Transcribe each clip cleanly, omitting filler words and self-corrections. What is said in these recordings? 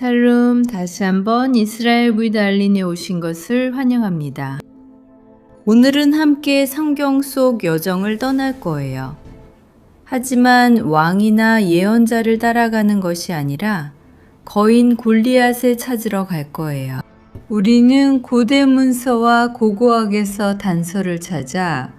샬롬, 다시 한번 이스라엘 브이드 알린에 오신 것을 환영합니다. 오늘은 함께 성경 속 여정을 떠날 거예요. 하지만 왕이나 예언자를 따라가는 것이 아니라 거인 골리앗을 찾으러 갈 거예요. 우리는 고대 문서와 고고학에서 단서를 찾아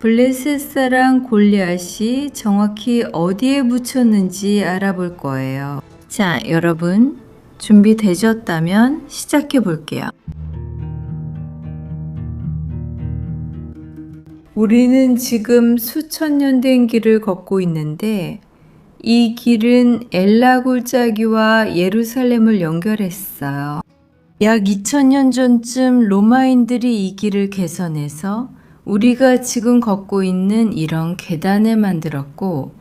블레셋 사람 골리앗이 정확히 어디에 묻혔는지 알아볼 거예요. 자, 여러분 준비되셨다면 시작해 볼게요. 우리는 지금 수천 년 된 길을 걷고 있는데 이 길은 엘라 골짜기와 예루살렘을 연결했어요. 약 2000년 전쯤 로마인들이 이 길을 개선해서 우리가 지금 걷고 있는 이런 계단을 만들었고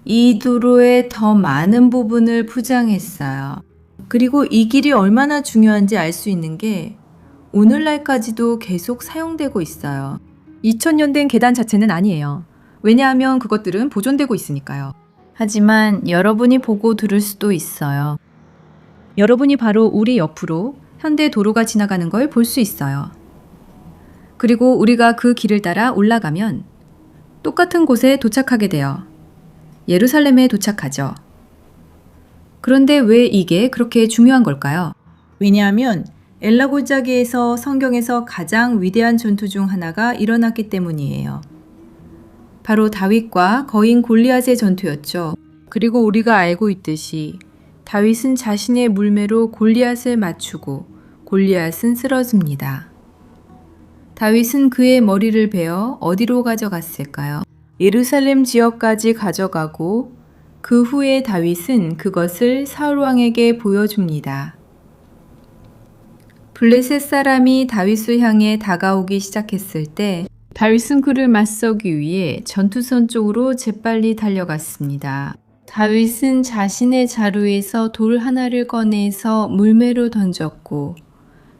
이 도로의 더 많은 부분을 포장했어요. 그리고 이 길이 얼마나 중요한지 알 수 있는 게 오늘날까지도 계속 사용되고 있어요. 2000년 된 계단 자체는 아니에요. 왜냐하면 그것들은 보존되고 있으니까요. 하지만 여러분이 보고 들을 수도 있어요. 여러분이 바로 우리 옆으로 현대 도로가 지나가는 걸 볼 수 있어요. 그리고 우리가 그 길을 따라 올라가면 똑같은 곳에 도착하게 돼요. 예루살렘에 도착하죠. 그런데 왜 이게 그렇게 중요한 걸까요? 왜냐하면 엘라 골짜기에서 성경에서 가장 위대한 전투 중 하나가 일어났기 때문이에요. 바로 다윗과 거인 골리앗의 전투였죠. 그리고 우리가 알고 있듯이 다윗은 자신의 물매로 골리앗을 맞추고 골리앗은 쓰러집니다. 다윗은 그의 머리를 베어 어디로 가져갔을까요? 예루살렘 지역까지 가져가고 그 후에 다윗은 그것을 사울 왕에게 보여줍니다. 블레셋 사람이 다윗을 향해 다가오기 시작했을 때 다윗은 그를 맞서기 위해 전투선 쪽으로 재빨리 달려갔습니다. 다윗은 자신의 자루에서 돌 하나를 꺼내서 물매로 던졌고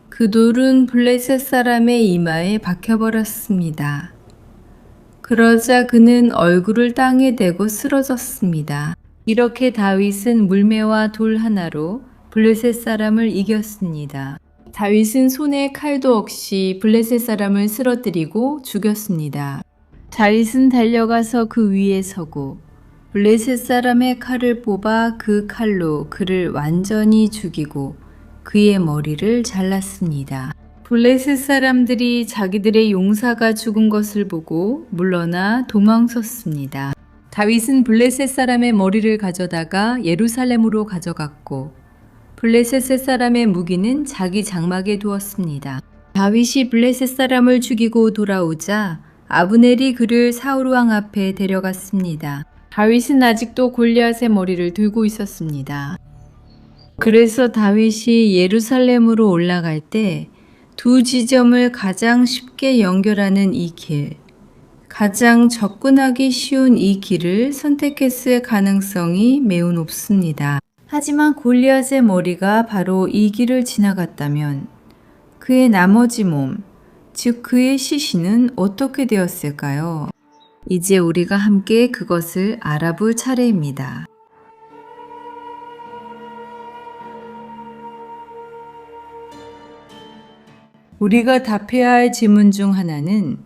그 돌은 블레셋 사람의 이마에 박혀버렸습니다. 그러자 그는 얼굴을 땅에 대고 쓰러졌습니다. 이렇게 다윗은 물매와 돌 하나로 블레셋 사람을 이겼습니다. 다윗은 손에 칼도 없이 블레셋 사람을 쓰러뜨리고 죽였습니다. 다윗은 달려가서 그 위에 서고 블레셋 사람의 칼을 뽑아 그 칼로 그를 완전히 죽이고 그의 머리를 잘랐습니다. 블레셋 사람들이 자기들의 용사가 죽은 것을 보고 물러나 도망쳤습니다. 다윗은 블레셋 사람의 머리를 가져다가 예루살렘으로 가져갔고 블레셋 사람의 무기는 자기 장막에 두었습니다. 다윗이 블레셋 사람을 죽이고 돌아오자 아브넬이 그를 사울 왕 앞에 데려갔습니다. 다윗은 아직도 골리앗의 머리를 들고 있었습니다. 그래서 다윗이 예루살렘으로 올라갈 때 두 지점을 가장 쉽게 연결하는 이 길, 가장 접근하기 쉬운 이 길을 선택했을 가능성이 매우 높습니다. 하지만 골리앗의 머리가 바로 이 길을 지나갔다면 그의 나머지 몸, 즉 그의 시신은 어떻게 되었을까요? 이제 우리가 함께 그것을 알아볼 차례입니다. 우리가 답해야 할 질문 중 하나는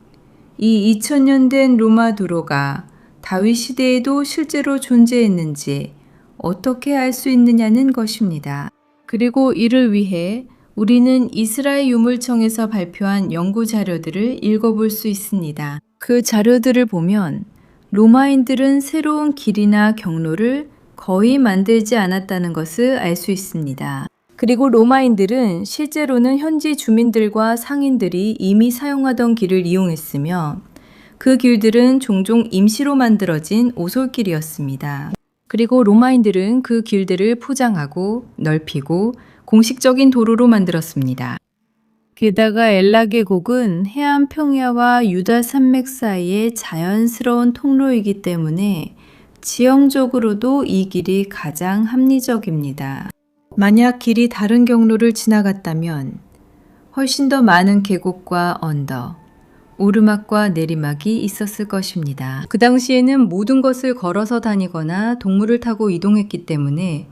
이 2000년 된 로마 도로가 다윗 시대에도 실제로 존재했는지 어떻게 알 수 있느냐는 것입니다. 그리고 이를 위해 우리는 이스라엘 유물청에서 발표한 연구 자료들을 읽어볼 수 있습니다. 그 자료들을 보면 로마인들은 새로운 길이나 경로를 거의 만들지 않았다는 것을 알 수 있습니다. 그리고 로마인들은 실제로는 현지 주민들과 상인들이 이미 사용하던 길을 이용했으며 그 길들은 종종 임시로 만들어진 오솔길이었습니다. 그리고 로마인들은 그 길들을 포장하고 넓히고 공식적인 도로로 만들었습니다. 게다가 엘라 계곡은 해안 평야와 유다 산맥 사이의 자연스러운 통로이기 때문에 지형적으로도 이 길이 가장 합리적입니다. 만약 길이 다른 경로를 지나갔다면 훨씬 더 많은 계곡과 언덕, 오르막과 내리막이 있었을 것입니다. 그 당시에는 모든 것을 걸어서 다니거나 동물을 타고 이동했기 때문에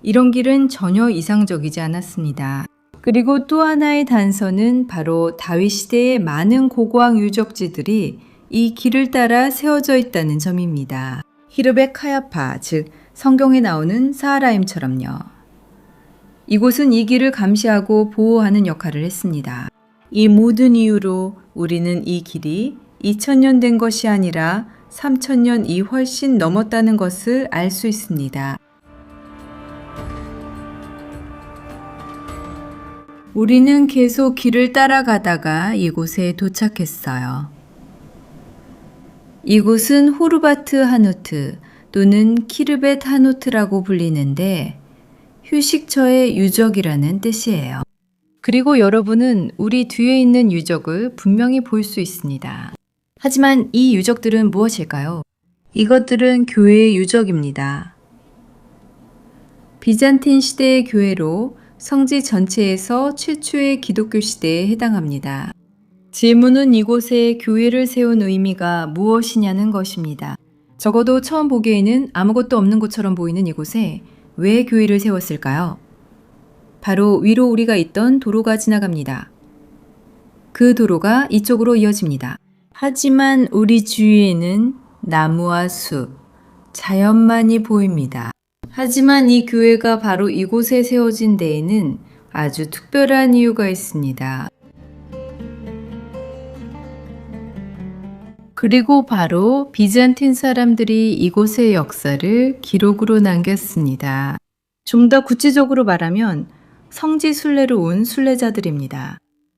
이런 길은 전혀 이상적이지 않았습니다. 그리고 또 하나의 단서는 바로 다윗 시대의 많은 고고학 유적지들이 이 길을 따라 세워져 있다는 점입니다. 히르벳 카야파, 즉 성경에 나오는 사하라임처럼요. 이곳은 이 길을 감시하고 보호하는 역할을 했습니다. 이 모든 이유로 우리는 이 길이 2000년 된 것이 아니라 3000년이 훨씬 넘었다는 것을 알 수 있습니다. 우리는 계속 길을 따라가다가 이곳에 도착했어요. 이곳은 호르바트 하누트 또는 키르벳 하누트라고 불리는데 휴식처의 유적이라는 뜻이에요. 그리고 여러분은 우리 뒤에 있는 유적을 분명히 볼 수 있습니다. 하지만 이 유적들은 무엇일까요? 이것들은 교회의 유적입니다. 비잔틴 시대의 교회로 성지 전체에서 최초의 기독교 시대에 해당합니다. 질문은 이곳에 교회를 세운 의미가 무엇이냐는 것입니다. 적어도 처음 보기에는 아무것도 없는 곳처럼 보이는 이곳에 왜 교회를 세웠을까요? 바로 위로 우리가 있던 도로가 지나갑니다. 그 도로가 이쪽으로 이어집니다. 하지만 우리 주위에는 나무와 숲, 자연만이 보입니다. 하지만 이 교회가 바로 이곳에 세워진 데에는 아주 특별한 이유가 있습니다. 그리고 바로 비잔틴 사람들이 이곳의 역사를 기록으로 남겼습니다. 좀 더 구체적으로 말하면 성지 순례로 온 순례자들입니다.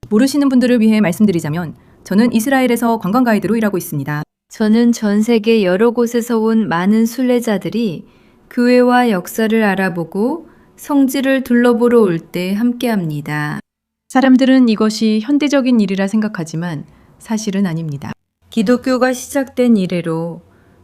모르시는 분들을 위해 말씀드리자면 저는 이스라엘에서 관광 가이드로 일하고 있습니다. 저는 전 세계 여러 곳에서 온 많은 순례자들이 교회와 역사를 알아보고 성지를 둘러보러 올 때 함께합니다. 사람들은 이것이 현대적인 일이라 생각하지만 사실은 아닙니다. 기독교가 시작된 이래로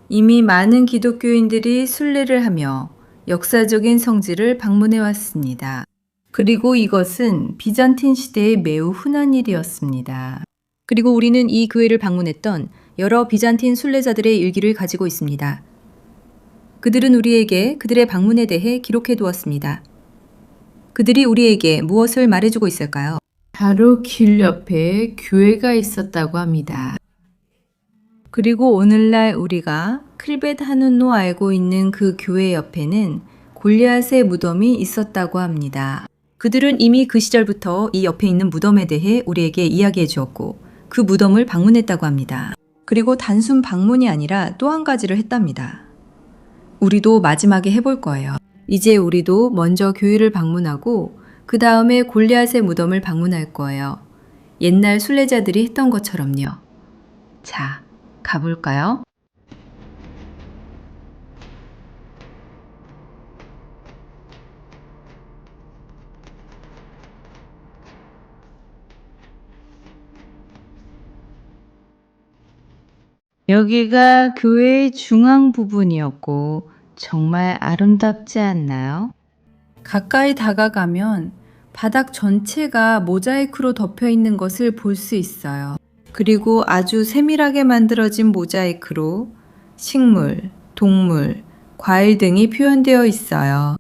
이미 많은 기독교인들이 순례를 하며 역사적인 성지를 방문해 왔습니다. 그리고 이것은 비잔틴 시대에 매우 흔한 일이었습니다. 그리고 우리는 이 교회를 방문했던 여러 비잔틴 순례자들의 일기를 가지고 있습니다. 그들은 우리에게 그들의 방문에 대해 기록해 두었습니다. 그들이 우리에게 무엇을 말해주고 있을까요? 바로 길 옆에 교회가 있었다고 합니다. 그리고 오늘날 우리가 클벳 하눈노 알고 있는 그 교회 옆에는 골리앗의 무덤이 있었다고 합니다. 그들은 이미 그 시절부터 이 옆에 있는 무덤에 대해 우리에게 이야기해 주었고 그 무덤을 방문했다고 합니다. 그리고 단순 방문이 아니라 또 한 가지를 했답니다. 우리도 마지막에 해볼 거예요. 이제 우리도 먼저 교회를 방문하고 그 다음에 골리앗의 무덤을 방문할 거예요. 옛날 순례자들이 했던 것처럼요. 자, 가볼까요? 여기가 교회의 중앙 부분이었고 정말 아름답지 않나요? 가까이 다가가면 바닥 전체가 모자이크로 덮여 있는 것을 볼 수 있어요. 그리고 아주 세밀하게 만들어진 모자이크로 식물, 동물, 과일 등이 표현되어 있어요.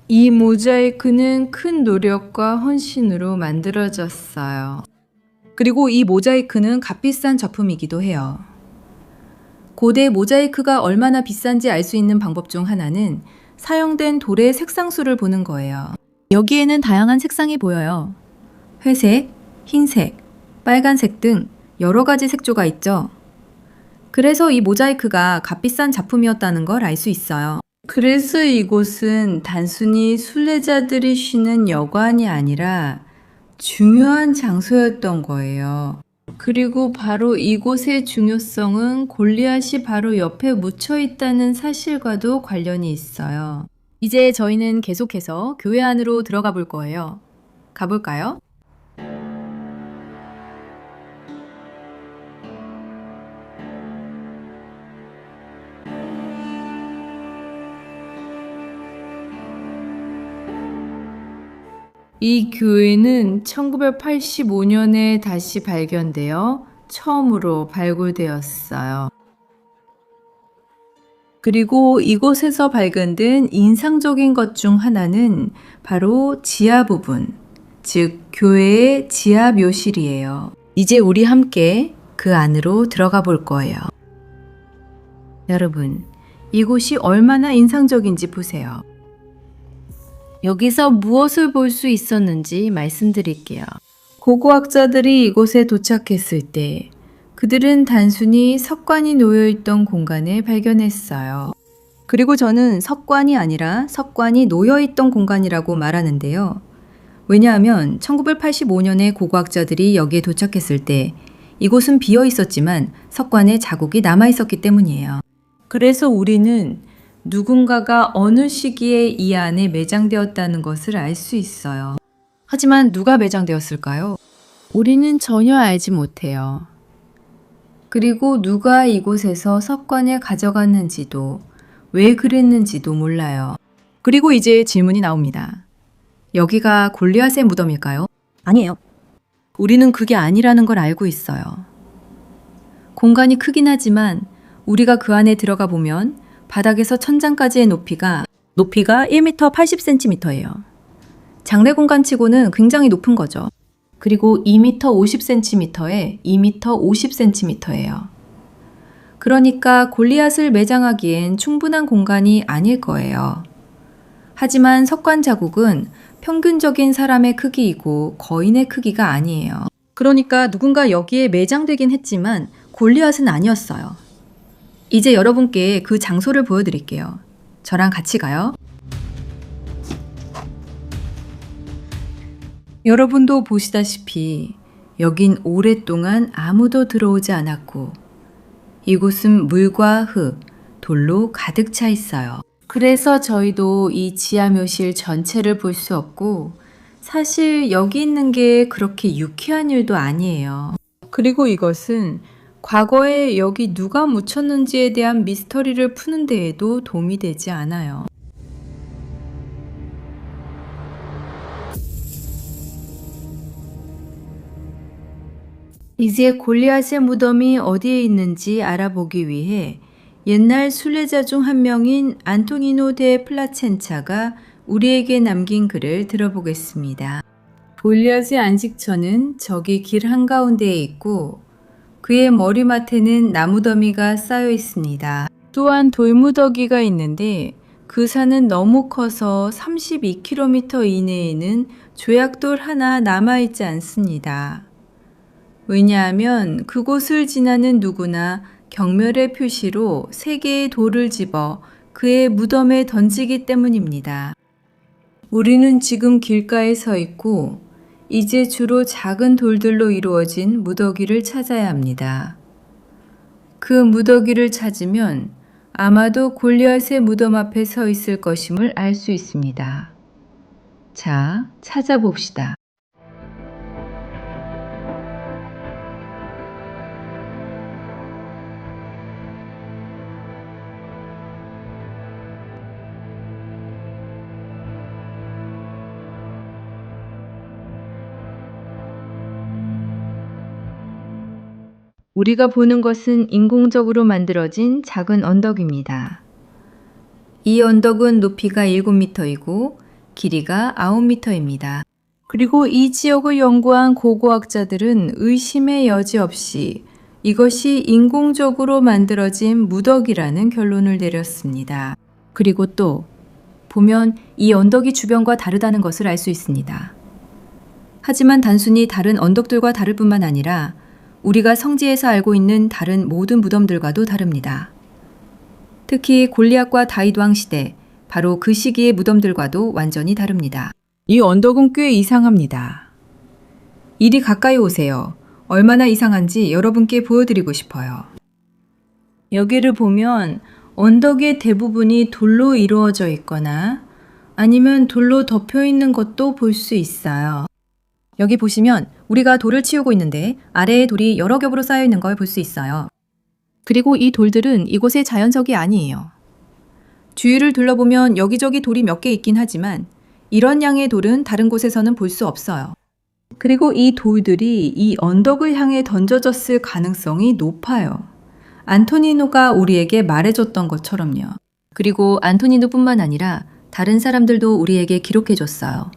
이 모자이크는 큰 노력과 헌신으로 만들어졌어요. 그리고 이 모자이크는 값비싼 작품이기도 해요. 고대 모자이크가 얼마나 비싼지 알 수 있는 방법 중 하나는 사용된 돌의 색상수를 보는 거예요. 여기에는 다양한 색상이 보여요. 회색, 흰색, 빨간색 등 여러 가지 색조가 있죠. 그래서 이 모자이크가 값비싼 작품이었다는 걸 알 수 있어요. 그래서 이곳은 단순히 순례자들이 쉬는 여관이 아니라 중요한 장소였던 거예요. 그리고 바로 이곳의 중요성은 골리앗이 바로 옆에 묻혀 있다는 사실과도 관련이 있어요. 이제 저희는 계속해서 교회 안으로 들어가 볼 거예요. 가볼까요? 이 교회는 1985년에 다시 발견되어 처음으로 발굴되었어요. 그리고 이곳에서 발견된 인상적인 것 중 하나는 바로 지하 부분, 즉 교회의 지하 묘실이에요. 이제 우리 함께 그 안으로 들어가 볼 거예요. 여러분, 이곳이 얼마나 인상적인지 보세요. 여기서 무엇을 볼 수 있었는지 말씀드릴게요. 고고학자들이 이곳에 도착했을 때 그들은 단순히 석관이 놓여있던 공간을 발견했어요. 그리고 저는 석관이 아니라 석관이 놓여있던 공간이라고 말하는데요. 왜냐하면 1985년에 고고학자들이 여기에 도착했을 때 이곳은 비어 있었지만 석관에 자국이 남아 있었기 때문이에요. 그래서 우리는 누군가가 어느 시기에 이 안에 매장되었다는 것을 알 수 있어요. 하지만 누가 매장되었을까요? 우리는 전혀 알지 못해요. 그리고 누가 이곳에서 석관을 가져갔는지도 왜 그랬는지도 몰라요. 그리고 이제 질문이 나옵니다. 여기가 골리앗의 무덤일까요? 아니에요. 우리는 그게 아니라는 걸 알고 있어요. 공간이 크긴 하지만 우리가 그 안에 들어가 보면 바닥에서 천장까지의 높이가 1m 80cm예요. 장례 공간치고는 굉장히 높은 거죠. 그리고 2m 50cm에 2m 50cm예요. 그러니까 골리앗을 매장하기엔 충분한 공간이 아닐 거예요. 하지만 석관 자국은 평균적인 사람의 크기이고 거인의 크기가 아니에요. 그러니까 누군가 여기에 매장되긴 했지만 골리앗은 아니었어요. 이제 여러분께 그 장소를 보여드릴게요. 저랑 같이 가요. 여러분도 보시다시피 여긴 오랫동안 아무도 들어오지 않았고 이곳은 물과 흙, 돌로 가득 차 있어요. 그래서 저희도 이 지하묘실 전체를 볼 수 없고 사실 여기 있는 게 그렇게 유쾌한 일도 아니에요. 그리고 이것은 과거에 여기 누가 묻혔는지에 대한 미스터리를 푸는 데에도 도움이 되지 않아요. 이제 골리앗의 무덤이 어디에 있는지 알아보기 위해 옛날 순례자 중 한 명인 안토니노 데 플라첸차가 우리에게 남긴 글을 들어보겠습니다. 골리앗의 안식처는 저기 길 한가운데에 있고 그의 머리맡에는 나무더미가 쌓여 있습니다. 또한 돌무더기가 있는데 그 산은 너무 커서 32km 이내에는 조약돌 하나 남아있지 않습니다. 왜냐하면 그곳을 지나는 누구나 경멸의 표시로 3개의 돌을 집어 그의 무덤에 던지기 때문입니다. 우리는 지금 길가에 서 있고 이제 주로 작은 돌들로 이루어진 무더기를 찾아야 합니다. 그 무더기를 찾으면 아마도 골리앗의 무덤 앞에 서 있을 것임을 알 수 있습니다. 자, 찾아봅시다. 우리가 보는 것은 인공적으로 만들어진 작은 언덕입니다. 이 언덕은 높이가 7m이고 길이가 9m입니다. 그리고 이 지역을 연구한 고고학자들은 의심의 여지 없이 이것이 인공적으로 만들어진 무더기라는 결론을 내렸습니다. 그리고 또 보면 이 언덕이 주변과 다르다는 것을 알 수 있습니다. 하지만 단순히 다른 언덕들과 다를 뿐만 아니라 우리가 성지에서 알고 있는 다른 모든 무덤들과도 다릅니다. 특히 골리앗과 다윗 왕 시대, 바로 그 시기의 무덤들과도 완전히 다릅니다. 이 언덕은 꽤 이상합니다. 이리 가까이 오세요. 얼마나 이상한지 여러분께 보여드리고 싶어요. 여기를 보면 언덕의 대부분이 돌로 이루어져 있거나 아니면 돌로 덮여 있는 것도 볼 수 있어요. 여기 보시면 우리가 돌을 치우고 있는데 아래에 돌이 여러 겹으로 쌓여 있는 걸 볼 수 있어요. 그리고 이 돌들은 이곳의 자연석이 아니에요. 주위를 둘러보면 여기저기 돌이 몇 개 있긴 하지만 이런 양의 돌은 다른 곳에서는 볼 수 없어요. 그리고 이 돌들이 이 언덕을 향해 던져졌을 가능성이 높아요. 안토니노가 우리에게 말해줬던 것처럼요. 그리고 안토니누뿐만 아니라 다른 사람들도 우리에게 기록해줬어요.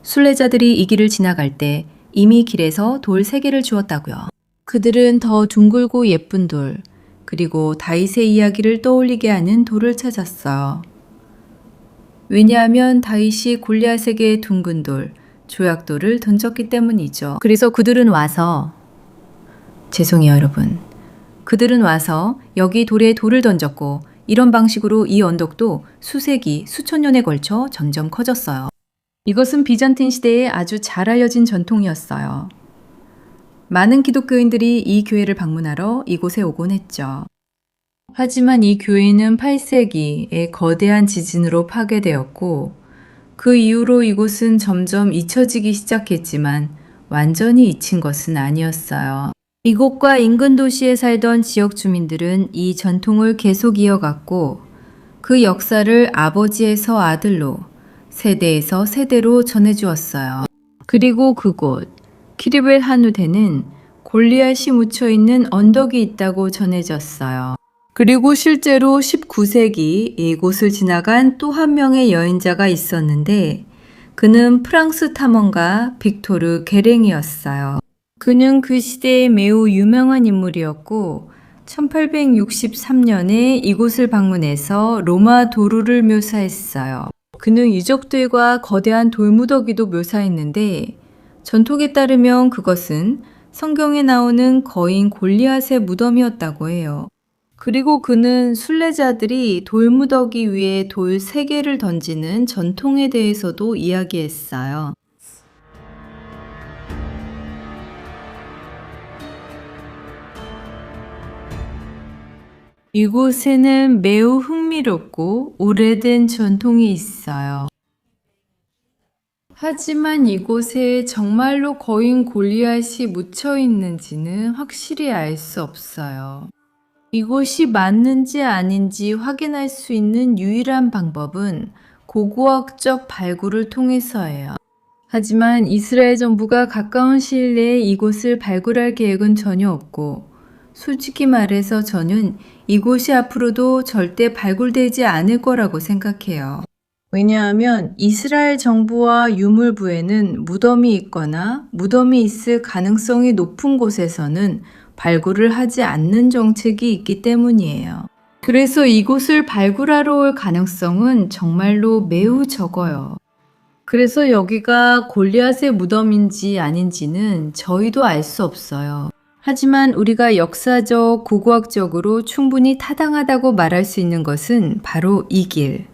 순례자들이 이 길을 지나갈 때 이미 길에서 돌 3개를 주었다고요. 그들은 더 둥글고 예쁜 돌, 그리고 다윗의 이야기를 떠올리게 하는 돌을 찾았어요. 왜냐하면 다윗이 골리앗에게 둥근 돌, 조약돌을 던졌기 때문이죠. 그래서 그들은 와서, 죄송해요 여러분. 그들은 와서 여기 돌에 돌을 던졌고 이런 방식으로 이 언덕도 수세기, 수천 년에 걸쳐 점점 커졌어요. 이것은 비잔틴 시대에 아주 잘 알려진 전통이었어요. 많은 기독교인들이 이 교회를 방문하러 이곳에 오곤 했죠. 하지만 이 교회는 8세기에 거대한 지진으로 파괴되었고 그 이후로 이곳은 점점 잊혀지기 시작했지만 완전히 잊힌 것은 아니었어요. 이곳과 인근 도시에 살던 지역 주민들은 이 전통을 계속 이어갔고 그 역사를 아버지에서 아들로, 세대에서 세대로 전해주었어요. 그리고 그곳, 키르벨 하누데는 골리앗이 묻혀있는 언덕이 있다고 전해졌어요. 그리고 실제로 19세기 이곳을 지나간 또 한 명의 여행자가 있었는데 그는 프랑스 탐험가 빅토르 게랭이었어요. 그는 그 시대에 매우 유명한 인물이었고 1863년에 이곳을 방문해서 로마 도루를 묘사했어요. 그는 유적들과 거대한 돌무더기도 묘사했는데 전통에 따르면 그것은 성경에 나오는 거인 골리앗의 무덤이었다고 해요. 그리고 그는 순례자들이 돌무더기 위에 돌 3개를 던지는 전통에 대해서도 이야기했어요. 이곳에는 매우 흥미롭고 오래된 전통이 있어요. 하지만 이곳에 정말로 거인 골리앗이 묻혀 있는지는 확실히 알 수 없어요. 이곳이 맞는지 아닌지 확인할 수 있는 유일한 방법은 고고학적 발굴을 통해서예요. 하지만 이스라엘 정부가 가까운 시일 내에 이곳을 발굴할 계획은 전혀 없고 솔직히 말해서 저는 이곳이 앞으로도 절대 발굴되지 않을 거라고 생각해요. 왜냐하면 이스라엘 정부와 유물부에는 무덤이 있거나 무덤이 있을 가능성이 높은 곳에서는 발굴을 하지 않는 정책이 있기 때문이에요. 그래서 이곳을 발굴하러 올 가능성은 정말로 매우 적어요. 그래서 여기가 골리앗의 무덤인지 아닌지는 저희도 알 수 없어요. 하지만 우리가 역사적, 고고학적으로 충분히 타당하다고 말할 수 있는 것은 바로 이 길,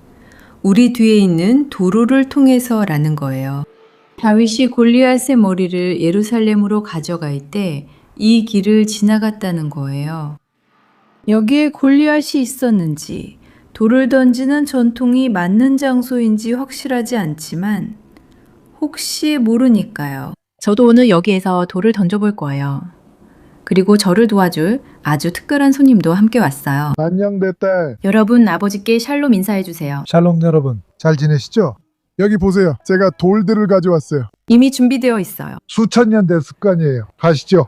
우리 뒤에 있는 도로를 통해서라는 거예요. 다윗이 골리앗의 머리를 예루살렘으로 가져갈 때 이 길을 지나갔다는 거예요. 여기에 골리앗이 있었는지, 돌을 던지는 전통이 맞는 장소인지 확실하지 않지만 혹시 모르니까요. 저도 오늘 여기에서 돌을 던져볼 거예요. 그리고 저를 도와줄 아주 특별한 손님도 함께 왔어요. 안녕 내 딸. 여러분, 아버지께 샬롬 인사해주세요. 샬롬 여러분. 잘 지내시죠? 여기 보세요. 제가 돌들을 가져왔어요. 이미 준비되어 있어요. 수천 년 된 습관이에요. 가시죠.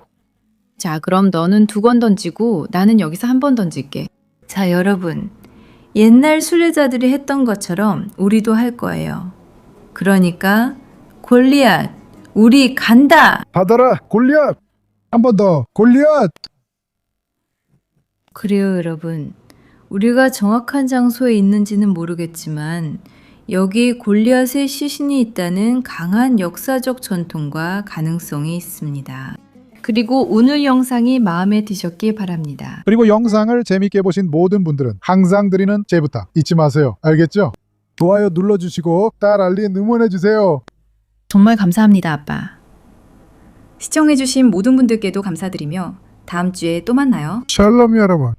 자, 그럼 너는 2번 던지고 나는 여기서 1번 던질게. 자, 여러분. 옛날 순례자들이 했던 것처럼 우리도 할 거예요. 그러니까 골리앗, 우리 간다! 받아라 골리앗. 한 번 더 골리앗. 그래요, 여러분. 우리가 정확한 장소에 있는지는 모르겠지만 여기 골리앗의 시신이 있다는 강한 역사적 전통과 가능성이 있습니다. 그리고 오늘 영상이 마음에 드셨길 바랍니다. 그리고 영상을 재밌게 보신 모든 분들은 항상 드리는 제 부탁 잊지 마세요. 알겠죠? 좋아요 눌러주시고 딸 알림 응원해주세요. 정말 감사합니다, 아빠. 시청해주신 모든 분들께도 감사드리며 다음 주에 또 만나요. 샬롬 여러분.